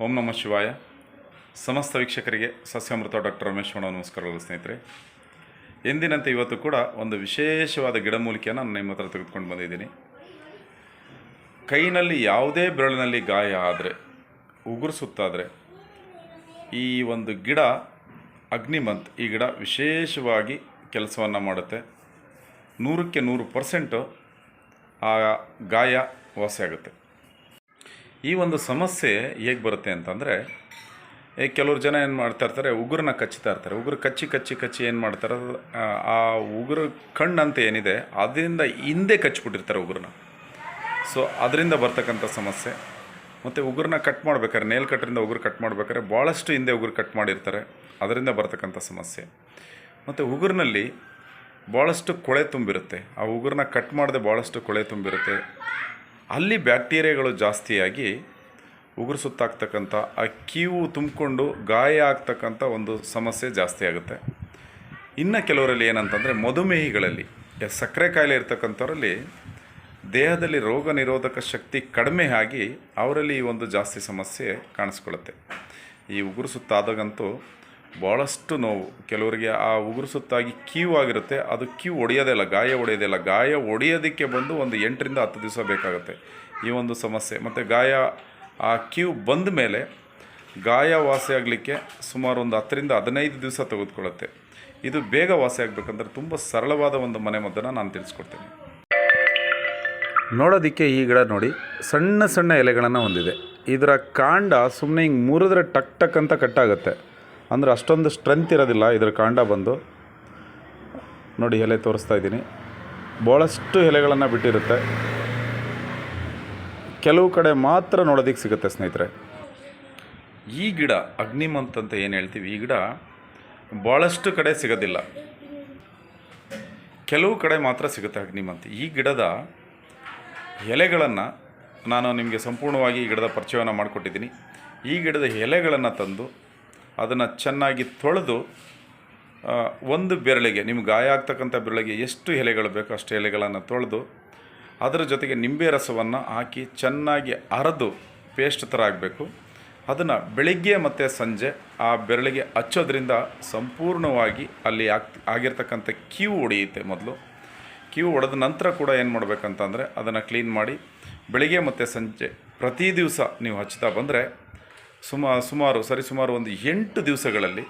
ಓಂ ನಮಃ ಶಿವಾಯ. ಸಮಸ್ತ ವೀಕ್ಷಕರಿಗೆ ಸಸ್ಯಾಮೃತ ಡಾಕ್ಟರ್ ರಮೇಶ್ ಮಾಡೋಣ. ನಮಸ್ಕಾರಗಳು ಸ್ನೇಹಿತರೆ. ಎಂದಿನಂತೆ ಇವತ್ತು ಕೂಡ ಒಂದು ವಿಶೇಷವಾದ ಗಿಡಮೂಲಿಕೆಯನ್ನು ನಾನು ನಿಮ್ಮ ಹತ್ರ ತೆಗೆದುಕೊಂಡು ಬಂದಿದ್ದೀನಿ. ಕೈನಲ್ಲಿ ಯಾವುದೇ ಬೆರಳಿನಲ್ಲಿ ಗಾಯ ಆದರೆ, ಉಗುರು ಸುತ್ತಾದರೆ ಈ ಒಂದು ಗಿಡ ಅಗ್ನಿಮಂತ್, ಈ ಗಿಡ ವಿಶೇಷವಾಗಿ ಕೆಲಸವನ್ನು ಮಾಡುತ್ತೆ. 100ಕ್ಕೆ 100% ಆ ಗಾಯ ವಾಸಿಯಾಗುತ್ತೆ. ಈ ಒಂದು ಸಮಸ್ಯೆ ಹೇಗೆ ಬರುತ್ತೆ ಅಂತಂದರೆ, ಕೆಲವ್ರು ಜನ ಏನು ಮಾಡ್ತಾ ಇರ್ತಾರೆ, ಉಗುರನ್ನ ಕಚ್ಚುತ್ತಾ ಇರ್ತಾರೆ. ಉಗುರು ಕಚ್ಚಿ ಏನು ಮಾಡ್ತಾರೆ, ಆ ಉಗುರು ಕಣ್ಣಂತ ಏನಿದೆ ಅದರಿಂದ ಹಿಂದೆ ಕಚ್ಚಿಬಿಟ್ಟಿರ್ತಾರೆ ಉಗುರನ್ನ. ಸೊ ಅದರಿಂದ ಬರ್ತಕ್ಕಂಥ ಸಮಸ್ಯೆ. ಮತ್ತು ಉಗುರನ್ನ ಕಟ್ ಮಾಡ್ಬೇಕಾದ್ರೆ, ನೇಲ್ ಕಟ್ಟರಿಂದ ಉಗುರು ಕಟ್ ಮಾಡ್ಬೇಕಾದ್ರೆ ಭಾಳಷ್ಟು ಹಿಂದೆ ಉಗುರು ಕಟ್ ಮಾಡಿರ್ತಾರೆ, ಅದರಿಂದ ಬರ್ತಕ್ಕಂಥ ಸಮಸ್ಯೆ. ಮತ್ತು ಉಗುರಿನಲ್ಲಿ ಭಾಳಷ್ಟು ಕೊಳೆ ತುಂಬಿರುತ್ತೆ. ಆ ಉಗುರನ್ನ ಕಟ್ ಮಾಡದೆ ಭಾಳಷ್ಟು ಕೊಳೆ ತುಂಬಿರುತ್ತೆ. ಅಲ್ಲಿ ಬ್ಯಾಕ್ಟೀರಿಯಾಗಳು ಜಾಸ್ತಿಯಾಗಿ ಉಗುರು ಸುತ್ತಾಗ್ತಕ್ಕಂಥ ಆ ಕೀವು ತುಂಬಿಕೊಂಡು ಗಾಯ ಆಗ್ತಕ್ಕಂಥ ಒಂದು ಸಮಸ್ಯೆ ಜಾಸ್ತಿ ಆಗುತ್ತೆ. ಇನ್ನು ಕೆಲವರಲ್ಲಿ ಏನಂತಂದರೆ, ಮಧುಮೇಹಿಗಳಲ್ಲಿ, ಸಕ್ಕರೆ ಕಾಯಿಲೆ ಇರ್ತಕ್ಕಂಥವರಲ್ಲಿ ದೇಹದಲ್ಲಿ ರೋಗ ನಿರೋಧಕ ಶಕ್ತಿ ಕಡಿಮೆ ಆಗಿ ಅವರಲ್ಲಿ ಈ ಒಂದು ಜಾಸ್ತಿ ಸಮಸ್ಯೆ ಕಾಣಿಸ್ಕೊಳ್ಳುತ್ತೆ. ಈ ಉಗುರು ಸುತ್ತಾದಾಗಂತೂ ಭಾಳಷ್ಟು ನೋವು. ಕೆಲವರಿಗೆ ಆ ಉಗುರು ಸುತ್ತಾಗಿ ಕೀವು ಆಗಿರುತ್ತೆ, ಅದು ಕೀವು ಒಡೆಯೋದಿಲ್ಲ, ಗಾಯ ಒಡೆಯೋದಿಲ್ಲ. ಗಾಯ ಒಡೆಯೋದಕ್ಕೆ ಬಂದು ಒಂದು 8ರಿಂದ 10 ದಿವಸ ಬೇಕಾಗುತ್ತೆ ಈ ಒಂದು ಸಮಸ್ಯೆ. ಮತ್ತು ಗಾಯ ಆ ಕೀವು ಬಂದ ಮೇಲೆ ಗಾಯ ವಾಸಿಯಾಗಲಿಕ್ಕೆ ಸುಮಾರು ಒಂದು 10ರಿಂದ 15 ದಿವಸ ತೆಗೆದುಕೊಳ್ಳುತ್ತೆ. ಇದು ಬೇಗ ವಾಸಿಯಾಗಬೇಕಂದ್ರೆ ತುಂಬ ಸರಳವಾದ ಒಂದು ಮನೆಮದ್ದನ್ನು ನಾನು ತಿಳಿಸ್ಕೊಡ್ತೀನಿ. ನೋಡೋದಕ್ಕೆ ಈ ಗಿಡ ನೋಡಿ ಸಣ್ಣ ಸಣ್ಣ ಎಲೆಗಳನ್ನು ಹೊಂದಿದೆ. ಇದರ ಕಾಂಡ ಸುಮ್ಮನೆ ಹಿಂಗೆ ಮುರಿದ್ರೆ ಟಕ್ ಟಕ್ ಅಂತ ಕಟ್ಟಾಗುತ್ತೆ. ಅಂದರೆ ಅಷ್ಟೊಂದು ಸ್ಟ್ರೆಂತ್ ಇರೋದಿಲ್ಲ ಇದರ ಕಾಂಡ ಬಂದು. ನೋಡಿ, ಎಲೆ ತೋರಿಸ್ತಾ ಇದ್ದೀನಿ. ಭಾಳಷ್ಟು ಎಲೆಗಳನ್ನು ಬಿಟ್ಟಿರುತ್ತೆ. ಕೆಲವು ಕಡೆ ಮಾತ್ರ ನೋಡೋದಕ್ಕೆ ಸಿಗುತ್ತೆ ಸ್ನೇಹಿತರೆ. ಈ ಗಿಡ ಅಗ್ನಿಮಂತ್ ಅಂತ ಏನು ಹೇಳ್ತೀವಿ, ಈ ಗಿಡ ಭಾಳಷ್ಟು ಕಡೆ ಸಿಗೋದಿಲ್ಲ, ಕೆಲವು ಕಡೆ ಮಾತ್ರ ಸಿಗುತ್ತೆ ಅಗ್ನಿಮಂತ್. ಈ ಗಿಡದ ಎಲೆಗಳನ್ನು ನಾನು ನಿಮಗೆ ಸಂಪೂರ್ಣವಾಗಿ ಈ ಗಿಡದ ಪರಿಚಯವನ್ನು ಮಾಡಿಕೊಟ್ಟಿದ್ದೀನಿ. ಈ ಗಿಡದ ಎಲೆಗಳನ್ನು ತಂದು ಅದನ್ನು ಚೆನ್ನಾಗಿ ತೊಳೆದು, ಒಂದು ಬೆರಳಿಗೆ, ನಿಮ್ಗೆ ಗಾಯ ಆಗ್ತಕ್ಕಂಥ ಬೆರಳಿಗೆ ಎಷ್ಟು ಎಲೆಗಳು ಬೇಕೋ ಅಷ್ಟು ಎಲೆಗಳನ್ನು ತೊಳೆದು ಅದರ ಜೊತೆಗೆ ನಿಂಬೆ ರಸವನ್ನು ಹಾಕಿ ಚೆನ್ನಾಗಿ ಅರೆದು ಪೇಸ್ಟ್ ಥರ ಆಗಬೇಕು. ಅದನ್ನು ಬೆಳಿಗ್ಗೆ ಮತ್ತು ಸಂಜೆ ಆ ಬೆರಳಿಗೆ ಹಚ್ಚೋದ್ರಿಂದ ಸಂಪೂರ್ಣವಾಗಿ ಅಲ್ಲಿ ಆಗಿರ್ತಕ್ಕಂಥ ಕೀವು ಹೊಡೆಯುತ್ತೆ. ಮೊದಲು ಕೀವು ಹೊಡೆದ ನಂತರ ಕೂಡ ಏನು ಮಾಡಬೇಕಂತಂದರೆ, ಅದನ್ನು ಕ್ಲೀನ್ ಮಾಡಿ ಬೆಳಿಗ್ಗೆ ಮತ್ತು ಸಂಜೆ ಪ್ರತಿ ದಿವಸ ನೀವು ಹಚ್ತಾ ಬಂದರೆ ಸರಿಸುಮಾರು ಒಂದು 8 ದಿವಸಗಳಲ್ಲಿ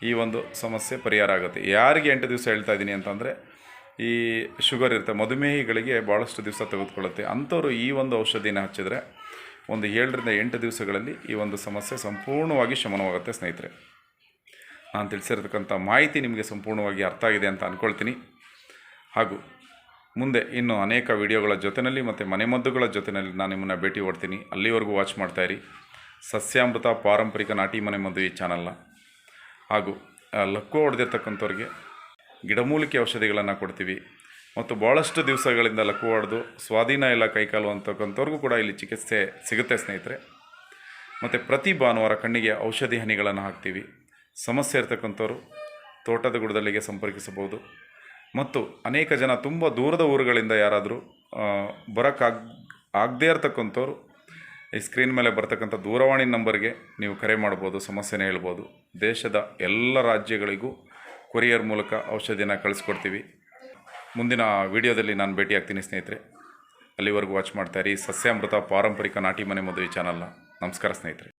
ಈ ಒಂದು ಸಮಸ್ಯೆ ಪರಿಹಾರ ಆಗುತ್ತೆ. ಯಾರಿಗೆ 8 ದಿವಸ ಹೇಳ್ತಾ ಇದ್ದೀನಿ ಅಂತಂದರೆ, ಈ ಶುಗರ್ ಇರುತ್ತೆ, ಮಧುಮೇಹಿಗಳಿಗೆ ಭಾಳಷ್ಟು ದಿವಸ ತೆಗೆದುಕೊಳ್ಳುತ್ತೆ. ಅಂಥವ್ರು ಈ ಒಂದು ಔಷಧಿನ ಹಚ್ಚಿದರೆ ಒಂದು 7ರಿಂದ 8 ದಿವಸಗಳಲ್ಲಿ ಈ ಒಂದು ಸಮಸ್ಯೆ ಸಂಪೂರ್ಣವಾಗಿ ಶಮನವಾಗುತ್ತೆ ಸ್ನೇಹಿತರೆ. ನಾನು ತಿಳಿಸಿರ್ತಕ್ಕಂಥ ಮಾಹಿತಿ ನಿಮಗೆ ಸಂಪೂರ್ಣವಾಗಿ ಅರ್ಥ ಆಗಿದೆ ಅಂತ ಅಂದ್ಕೊಳ್ತೀನಿ. ಹಾಗೂ ಮುಂದೆ ಇನ್ನೂ ಅನೇಕ ವಿಡಿಯೋಗಳ ಜೊತೆಯಲ್ಲಿ ಮತ್ತು ಮನೆಮದ್ದುಗಳ ಜೊತೆಯಲ್ಲಿ ನಾನು ನಿಮ್ಮನ್ನು ಭೇಟಿ ಕೊಡ್ತೀನಿ. ಅಲ್ಲಿವರೆಗೂ ವಾಚ್ ಮಾಡ್ತಾಯಿರಿ ಸಸ್ಯಾಮೃತ ಪಾರಂಪರಿಕ ನಾಟಿ ಮನೆಮದ್ದು ಈ ಚಾನಲ್ನ. ಹಾಗೂ ಲಕ್ಕು ಹೊಡೆದಿರ್ತಕ್ಕಂಥವ್ರಿಗೆ ಗಿಡಮೂಲಿಕೆ ಔಷಧಿಗಳನ್ನು ಕೊಡ್ತೀವಿ. ಮತ್ತು ಭಾಳಷ್ಟು ದಿವಸಗಳಿಂದ ಲಕ್ಕು ಹೊಡೆದು ಸ್ವಾಧೀನ ಇಲ್ಲ ಕೈಕಾಲು ಅಂತಕ್ಕಂಥವ್ರಿಗೂ ಕೂಡ ಇಲ್ಲಿ ಚಿಕಿತ್ಸೆ ಸಿಗುತ್ತೆ ಸ್ನೇಹಿತರೆ. ಮತ್ತು ಪ್ರತಿ ಭಾನುವಾರ ಕಣ್ಣಿಗೆ ಔಷಧಿ ಹನಿಗಳನ್ನು ಹಾಕ್ತೀವಿ. ಸಮಸ್ಯೆ ಇರ್ತಕ್ಕಂಥವ್ರು ತೋಟದ ಗುಡದಲ್ಲಿಗೆ ಸಂಪರ್ಕಿಸಬಹುದು. ಮತ್ತು ಅನೇಕ ಜನ ತುಂಬ ದೂರದ ಊರುಗಳಿಂದ ಯಾರಾದರೂ ಆಗದೇ ಇರತಕ್ಕಂಥವ್ರು ಈ ಸ್ಕ್ರೀನ್ ಮೇಲೆ ಬರ್ತಕ್ಕಂಥ ದೂರವಾಣಿ ನಂಬರ್ಗೆ ನೀವು ಕರೆ ಮಾಡ್ಬೋದು, ಸಮಸ್ಯೆನೇ ಹೇಳ್ಬೋದು. ದೇಶದ ಎಲ್ಲ ರಾಜ್ಯಗಳಿಗೂ ಕೊರಿಯರ್ ಮೂಲಕ ಔಷಧಿನ ಕಳಿಸ್ಕೊಡ್ತೀವಿ. ಮುಂದಿನ ವಿಡಿಯೋದಲ್ಲಿ ನಾನು ಭೇಟಿ ಆಗ್ತೀನಿ ಸ್ನೇಹಿತರೆ. ಅಲ್ಲಿವರೆಗೂ ವಾಚ್ ಮಾಡ್ತಾಯಿರಿ ಸಸ್ಯಾಮೃತ ಪಾರಂಪರಿಕ ನಾಟಿ ಮನೆ ಮದುವೆ ಚಾನಲ್ನ. ನಮಸ್ಕಾರ ಸ್ನೇಹಿತರೆ.